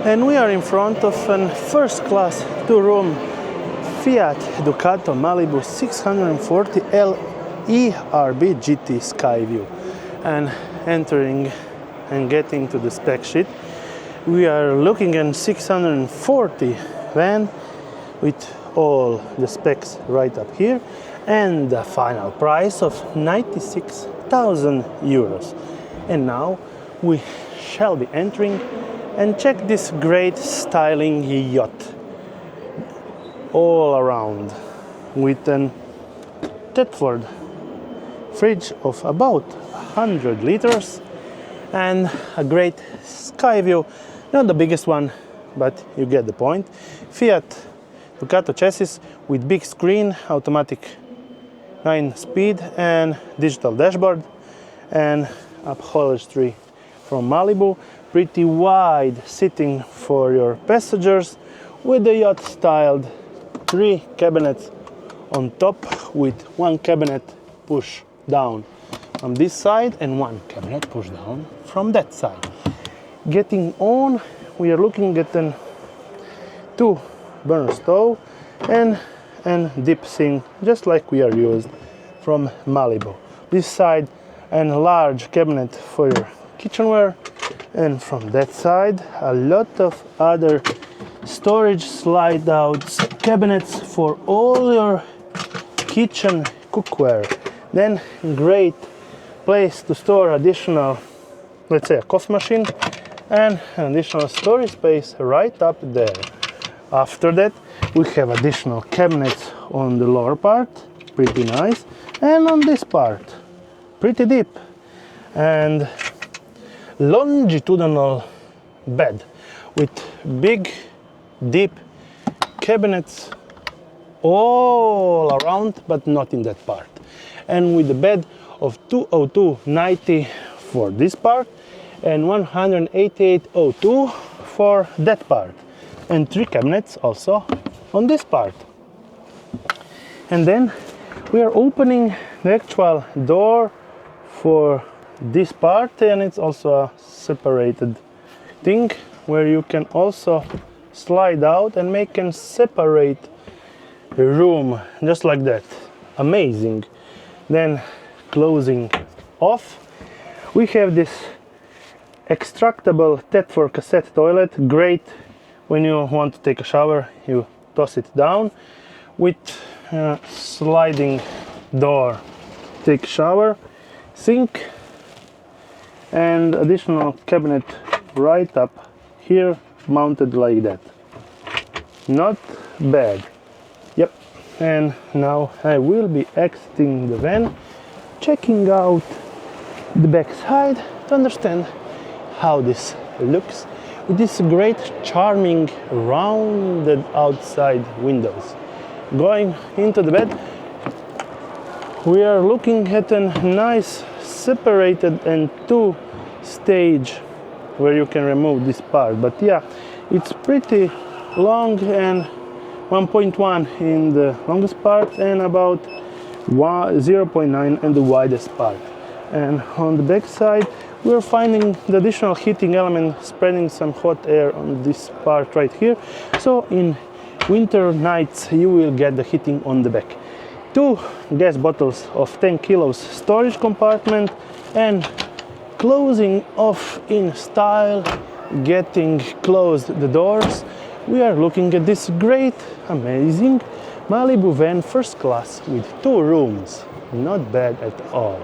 And we are in front of a first-class two-room Fiat Ducato Malibu 640L ERB GT Skyview. And entering and getting to the spec sheet, we are looking at 640 van with all the specs right up here, and the final price of 96,000 euros. And now we shall be entering and check this great styling yacht all around with an Thetford fridge of about 100 liters and a great Skyview, not the biggest one, but you get the point. Fiat Ducato chassis with big screen, automatic 9-speed and digital dashboard, and upholstery from Malibu. Pretty wide seating for your passengers with the yacht styled 3 cabinets on top with 1 cabinet push down from this side and 1 cabinet push down from that side. Getting on, we are looking at an 2 burner stove and deep sink, just like we are used from Malibu. This side, and a large cabinet for your kitchenware, and from that side a lot of other storage slide out cabinets for all your kitchen cookware. Then great place to store additional, let's say, a coffee machine and an additional storage space right up there. After that we have additional cabinets on the lower part, pretty nice, and on this part pretty deep, and longitudinal bed with big deep cabinets all around, but not in that part, and with the bed of 202/90 for this part and 188/02 for that part, and 3 cabinets also on this part. And then we are opening the actual door for this part, and it's also a separated thing where you can also slide out and make a separate room just like that. Amazing. Then closing off, we have this extractable Thetford cassette toilet, great when you want to take a shower, you toss it down with a sliding door, take shower, sink, and additional cabinet right up here mounted like that. Not bad. Yep. And now I will be exiting the van, checking out the back side to understand how this looks with this great charming rounded outside windows. Going into the bed, we are looking at a nice separated and 2-stage where you can remove this part, but yeah, it's pretty long, and 1.1 in the longest part and about 0.9 in the widest part. And on the back side we're finding the additional heating element, spreading some hot air on this part right here, so in winter nights you will get the heating on the back. 2 gas bottles of 10 kilos storage compartment, and closing off in style, getting closed the doors, we are looking at this great, amazing Malibu van first class with 2 rooms. Not bad at all.